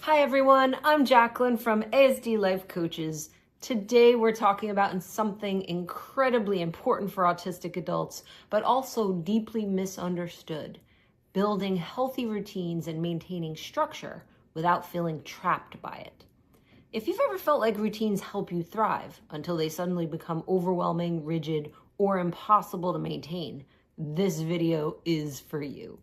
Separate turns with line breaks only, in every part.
Hi everyone, I'm Jaclyn from ASD Life Coaches. Today we're talking about something incredibly important for autistic adults, but also deeply misunderstood: building healthy routines and maintaining structure without feeling trapped by it. If you've ever felt like routines help you thrive until they suddenly become overwhelming, rigid, or impossible to maintain, this video is for you.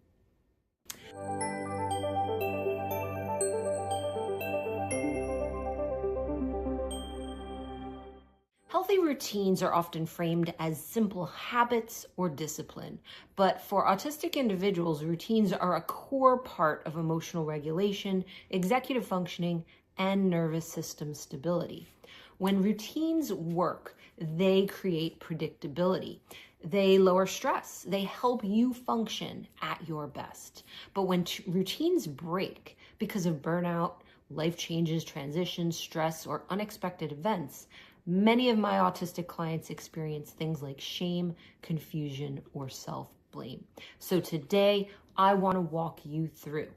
Healthy routines are often framed as simple habits or discipline, but for autistic individuals, routines are a core part of emotional regulation, executive functioning, and nervous system stability. When routines work, they create predictability. They lower stress. They help you function at your best. But when routines break because of burnout, life changes, transitions, stress, or unexpected events, many of my autistic clients experience things like shame, confusion, or self-blame. So today, I want to walk you through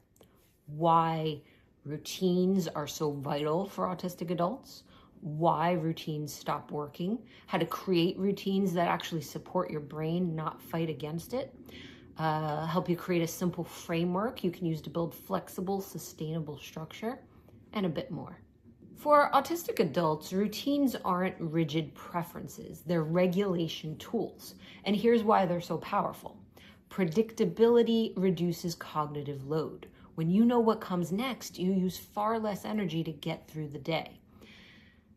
why routines are so vital for autistic adults, why routines stop working, how to create routines that actually support your brain, not fight against it, help you create a simple framework you can use to build flexible, sustainable structure, and a bit more. For autistic adults, routines aren't rigid preferences, they're regulation tools. And here's why they're so powerful. Predictability reduces cognitive load. When you know what comes next, you use far less energy to get through the day.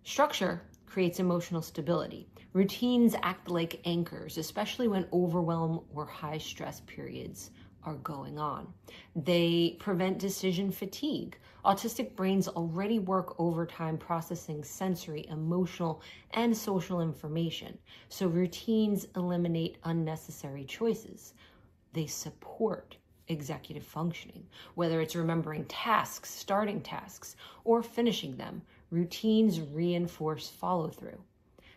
Structure creates emotional stability. Routines act like anchors, especially when overwhelm or high stress periods are going on. They prevent decision fatigue. Autistic brains already work overtime processing sensory, emotional, and social information. So routines eliminate unnecessary choices. They support executive functioning. Whether it's remembering tasks, starting tasks, or finishing them, routines reinforce follow-through.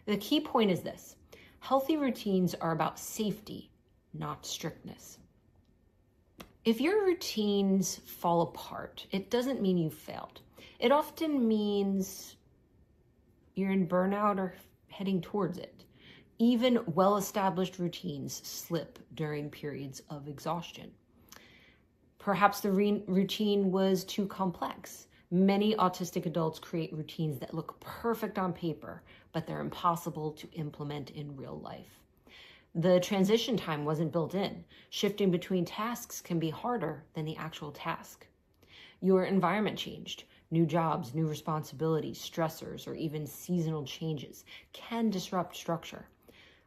The key point is this: healthy routines are about safety, not strictness. If your routines fall apart, it doesn't mean you failed. It often means you're in burnout or heading towards it. Even well-established routines slip during periods of exhaustion. Perhaps the routine was too complex. Many autistic adults create routines that look perfect on paper, but they're impossible to implement in real life. The transition time wasn't built in. Shifting between tasks can be harder than the actual task. Your environment changed. New jobs, new responsibilities, stressors, or even seasonal changes can disrupt structure.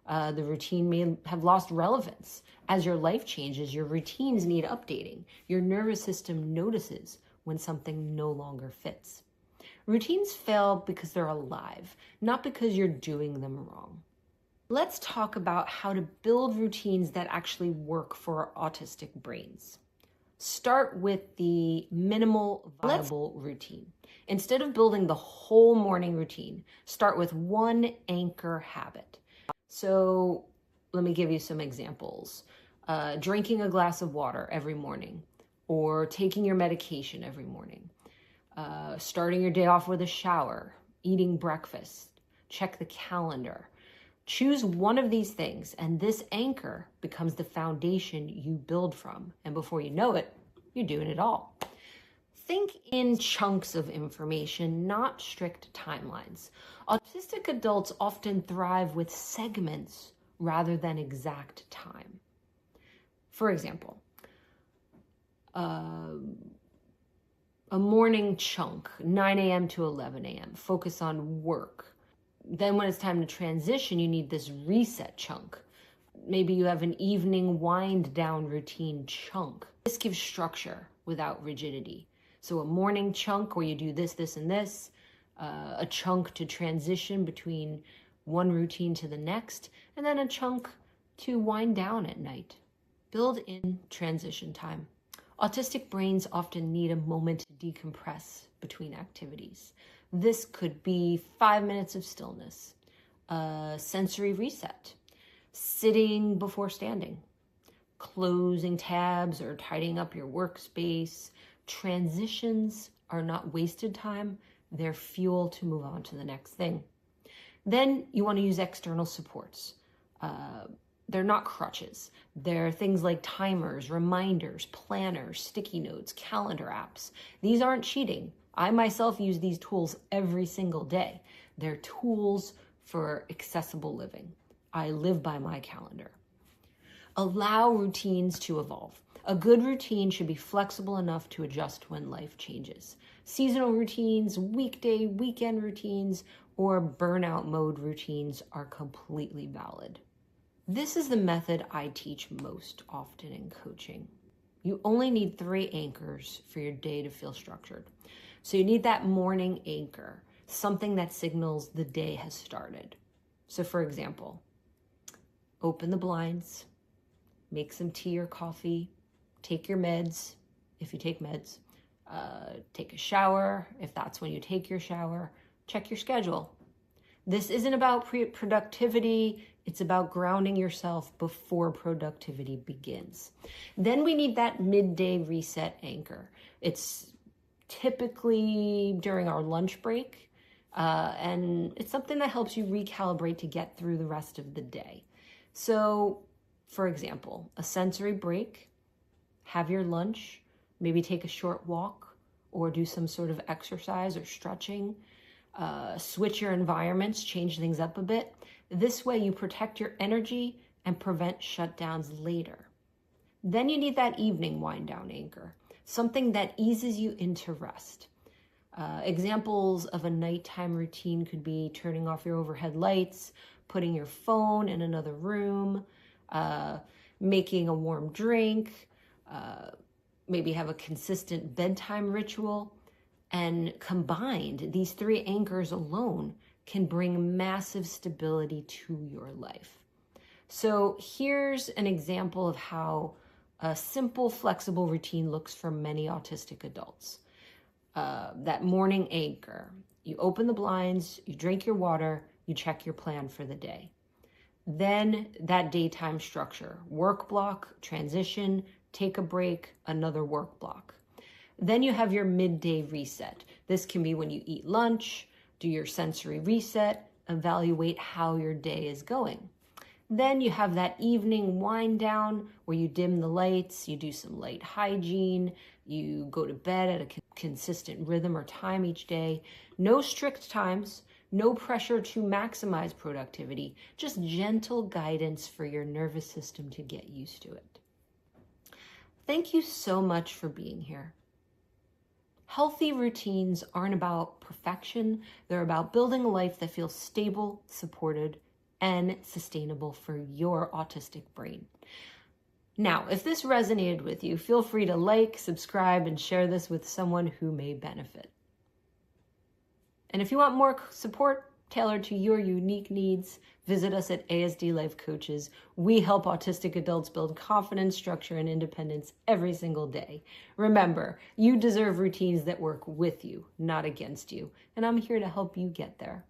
The routine may have lost relevance. As your life changes, your routines need updating. Your nervous system notices when something no longer fits. Routines fail because they're alive, not because you're doing them wrong. Let's talk about how to build routines that actually work for autistic brains. Start with the minimal viable routine. Instead of building the whole morning routine, start with one anchor habit. So let me give you some examples. Drinking a glass of water every morning, or taking your medication every morning, starting your day off with a shower, eating breakfast, check the calendar. Choose one of these things, and this anchor becomes the foundation you build from. And before you know it, you're doing it all. Think in chunks of information, not strict timelines. Autistic adults often thrive with segments rather than exact time. For example, a morning chunk, 9 a.m. to 11 a.m., focus on work. Then when it's time to transition, you need this reset chunk. Maybe you have an evening wind down routine chunk. This gives structure without rigidity. So a morning chunk where you do this, this, and this, a chunk to transition between one routine to the next, and then a chunk to wind down at night. Build in transition time. Autistic brains often need a moment to decompress between activities. This could be 5 minutes of stillness, a sensory reset, sitting before standing, closing tabs or tidying up your workspace. Transitions are not wasted time. They're fuel to move on to the next thing. Then you want to use external supports. They're not crutches. They're things like timers, reminders, planners, sticky notes, calendar apps. These aren't cheating. I myself use these tools every single day. They're tools for accessible living. I live by my calendar. Allow routines to evolve. A good routine should be flexible enough to adjust when life changes. Seasonal routines, weekday, weekend routines, or burnout mode routines are completely valid. This is the method I teach most often in coaching. You only need 3 anchors for your day to feel structured. So you need that morning anchor, something that signals the day has started. So for example, open the blinds, make some tea or coffee, take your meds, if you take meds, take a shower, if that's when you take your shower, check your schedule. This isn't about productivity, it's about grounding yourself before productivity begins. Then we need that midday reset anchor. It's typically during our lunch break, and it's something that helps you recalibrate to get through the rest of the day. So, for example, a sensory break, have your lunch, maybe take a short walk or do some sort of exercise or stretching, switch your environments, change things up a bit. This way you protect your energy and prevent shutdowns later. Then you need that evening wind down anchor, something that eases you into rest. Examples of a nighttime routine could be turning off your overhead lights, putting your phone in another room, making a warm drink, maybe have a consistent bedtime ritual. And combined, these 3 anchors alone can bring massive stability to your life. So here's an example of how a simple, flexible routine looks for many autistic adults. That morning anchor, you open the blinds, you drink your water, you check your plan for the day. Then that daytime structure, work block, transition, take a break, another work block. Then you have your midday reset. This can be when you eat lunch, do your sensory reset, evaluate how your day is going. Then you have that evening wind down where you dim the lights, you do some light hygiene, you go to bed at a consistent rhythm or time each day. No strict times, no pressure to maximize productivity, just gentle guidance for your nervous system to get used to it. Thank you so much for being here. Healthy routines aren't about perfection. They're about building a life that feels stable, supported, and sustainable for your autistic brain. Now, if this resonated with you, feel free to like, subscribe, and share this with someone who may benefit. And if you want more support tailored to your unique needs, visit us at ASD Life Coaches. We help autistic adults build confidence, structure, and independence every single day. Remember, you deserve routines that work with you, not against you. And I'm here to help you get there.